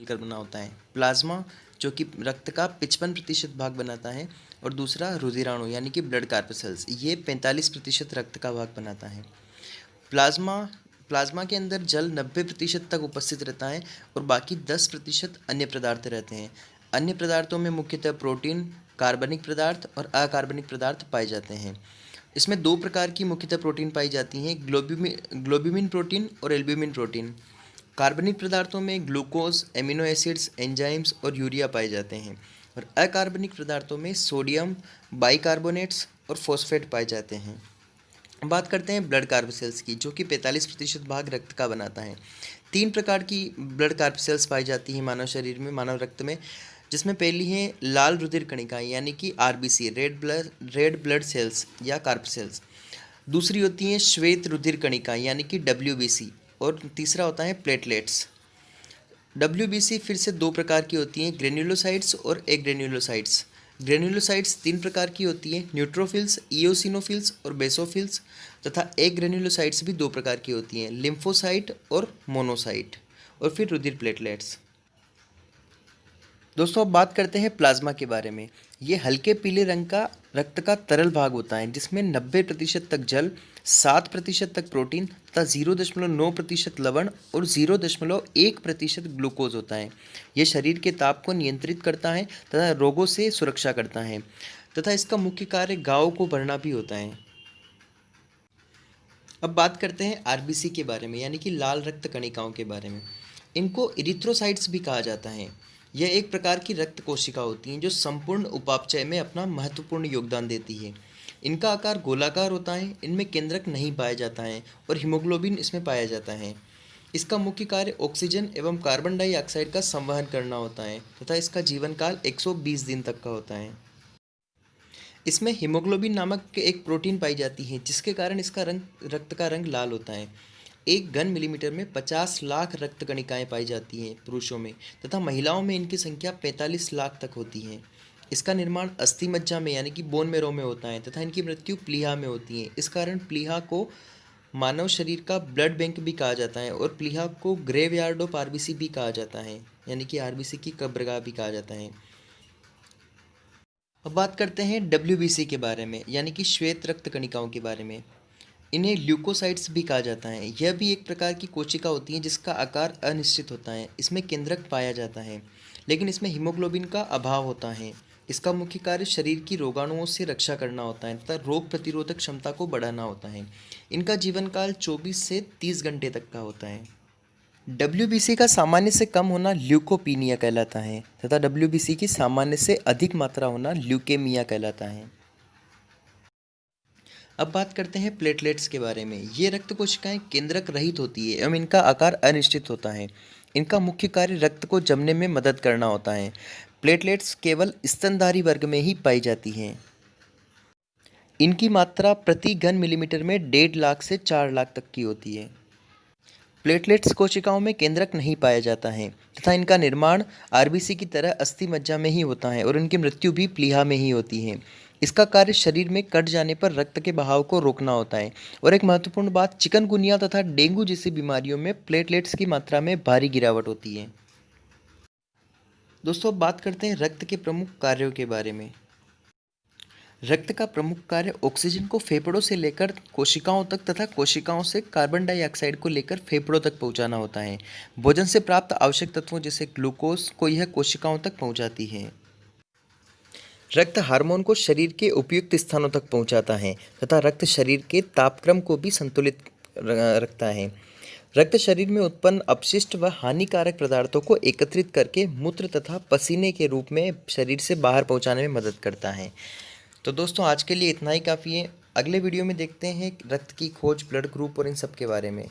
मिलकर बना होता है। प्लाज्मा जो कि रक्त का 55% भाग बनाता है, और दूसरा रुधिराणु यानी कि ब्लड कार्पसेल्स, ये 45% रक्त का भाग बनाता है। प्लाज्मा प्लाज्मा के अंदर जल 90% तक उपस्थित रहता है, और बाकी 10% अन्य पदार्थ रहते हैं। अन्य पदार्थों में मुख्यतः प्रोटीन, कार्बनिक पदार्थ और अकार्बनिक पदार्थ पाए जाते हैं। इसमें दो प्रकार की मुख्यतः प्रोटीन पाई जाती हैं, ग्लोब्यूमिन प्रोटीन और एल्ब्यूमिन प्रोटीन। कार्बनिक पदार्थों में ग्लूकोज, एमिनो एसिड्स, एंजाइम्स और यूरिया पाए जाते हैं, और अकार्बनिक पदार्थों में सोडियम, बाइकार्बोनेट्स और फॉस्फेट पाए जाते हैं। बात करते हैं ब्लड कार्पसेल्स की, जो कि 45% भाग रक्त का बनाता है। 3 प्रकार की ब्लड कार्पसेल्स पाई जाती हैं मानव शरीर में, मानव रक्त में, जिसमें पहली है लाल रुधिर कणिकाएं यानी कि आरबीसी, रेड ब्लड सेल्स या कार्पसेल्स। दूसरी होती हैं श्वेत रुधिर कणिकाएं यानी कि डब्ल्यूबीसी, और तीसरा होता है प्लेटलेट्स। डब्ल्यूबीसी फिर से 2 प्रकार की होती हैं, ग्रेन्युलोसाइट्स और एग्रेन्युलोसाइट्स। ग्रेन्युलोसाइट्स 3 प्रकार की होती हैं, न्यूट्रोफिल्स, इओसिनोफिल्स और बेसोफिल्स, तथा एग्रेन्युलोसाइट्स भी 2 प्रकार की होती हैं, लिम्फोसाइट और मोनोसाइट, और फिर रुधिर प्लेटलेट्स। दोस्तों अब बात करते हैं प्लाज्मा के बारे में। ये हल्के पीले रंग का रक्त का तरल भाग होता है, जिसमें 90% तक जल, 7% तक प्रोटीन तथा 0.9% लवण और 0.1% ग्लूकोज होता है। यह शरीर के ताप को नियंत्रित करता है तथा रोगों से सुरक्षा करता है, तथा इसका मुख्य कार्य घाव को भरना भी होता है। अब बात करते हैं आरबीसी के बारे में, यानी कि लाल रक्त कणिकाओं के बारे में। इनको इरिथ्रोसाइट्स भी कहा जाता है। यह एक प्रकार की रक्त कोशिका होती हैं जो संपूर्ण उपापचय में अपना महत्वपूर्ण योगदान देती है। इनका आकार गोलाकार होता है, इनमें केंद्रक नहीं पाया जाता है, और हीमोग्लोबिन इसमें पाया जाता है। इसका मुख्य कार्य ऑक्सीजन एवं कार्बन डाइऑक्साइड का संवहन करना होता है, तथा इसका जीवन काल 120 दिन तक का होता है। इसमें हीमोग्लोबिन नामक एक प्रोटीन पाई जाती है, जिसके कारण इसका रक्त का रंग लाल होता है। 1 घन मिलीमीटर में 50 लाख रक्त कणिकाएं पाई जाती हैं पुरुषों में, तथा महिलाओं में इनकी संख्या 45 लाख तक होती है। इसका निर्माण अस्थि मज्जा में यानी कि बोन मैरो में होता है, तथा इनकी मृत्यु प्लीहा में होती है। इस कारण प्लीहा को मानव शरीर का ब्लड बैंक भी कहा जाता है, और प्लीहा को ग्रेवयार्ड ऑफ आरबीसी भी कहा जाता है, यानी कि आरबीसी की कब्रगाह भी कहा जाता है। अब बात करते हैं डब्ल्यूबीसी के बारे में, यानी कि श्वेत रक्त कणिकाओं के बारे में। इन्हें ल्यूकोसाइट्स भी कहा जाता है। यह भी एक प्रकार की कोशिका होती है जिसका आकार अनिश्चित होता है। इसमें केंद्रक पाया जाता है, लेकिन इसमें हीमोग्लोबिन का अभाव होता है। इसका मुख्य कार्य शरीर की रोगाणुओं से रक्षा करना होता है तथा रोग प्रतिरोधक क्षमता को बढ़ाना होता है। इनका जीवन काल 24 से 30 घंटे तक का होता है। डब्ल्यूबीसी का सामान्य से कम होना ल्यूकोपीनिया कहलाता है, तथा डब्ल्यूबीसी की सामान्य से अधिक मात्रा होना ल्यूकेमिया कहलाता है। अब बात करते हैं प्लेटलेट्स के बारे में। ये रक्त कोशिकाएं केंद्रक रहित होती है एवं इनका आकार अनिश्चित होता है। इनका मुख्य कार्य रक्त को जमने में मदद करना होता है। प्लेटलेट्स केवल स्तनधारी वर्ग में ही पाई जाती हैं। इनकी मात्रा प्रति घन मिलीमीटर में 1.5 लाख से 4 लाख तक की होती है। प्लेटलेट्स कोशिकाओं में केंद्रक नहीं पाया जाता है, तथा इनका निर्माण आरबीसी की तरह अस्थि मज्जा में ही होता है, और इनकी मृत्यु भी प्लीहा में ही होती है। इसका कार्य शरीर में कट जाने पर रक्त के बहाव को रोकना होता है। और एक महत्वपूर्ण बात, चिकनगुनिया तथा डेंगू जैसी बीमारियों में प्लेटलेट्स की मात्रा में भारी गिरावट होती है। दोस्तों अब बात करते हैं रक्त के प्रमुख कार्यों के बारे में। रक्त का प्रमुख कार्य ऑक्सीजन को फेफड़ों से लेकर कोशिकाओं तक तथा कोशिकाओं से कार्बन डाइऑक्साइड को लेकर फेफड़ों तक पहुंचाना होता है। भोजन से प्राप्त आवश्यक तत्वों जैसे ग्लूकोज को यह कोशिकाओं तक पहुंचाती है। रक्त हार्मोन को शरीर के उपयुक्त स्थानों तक पहुंचाता है, तथा रक्त शरीर के तापक्रम को भी संतुलित रखता है। रक्त शरीर में उत्पन्न अपशिष्ट व हानिकारक पदार्थों को एकत्रित करके मूत्र तथा पसीने के रूप में शरीर से बाहर पहुंचाने में मदद करता है। तो दोस्तों आज के लिए इतना ही काफ़ी है। अगले वीडियो में देखते हैं रक्त की खोज, ब्लड ग्रुप और इन सब के बारे में।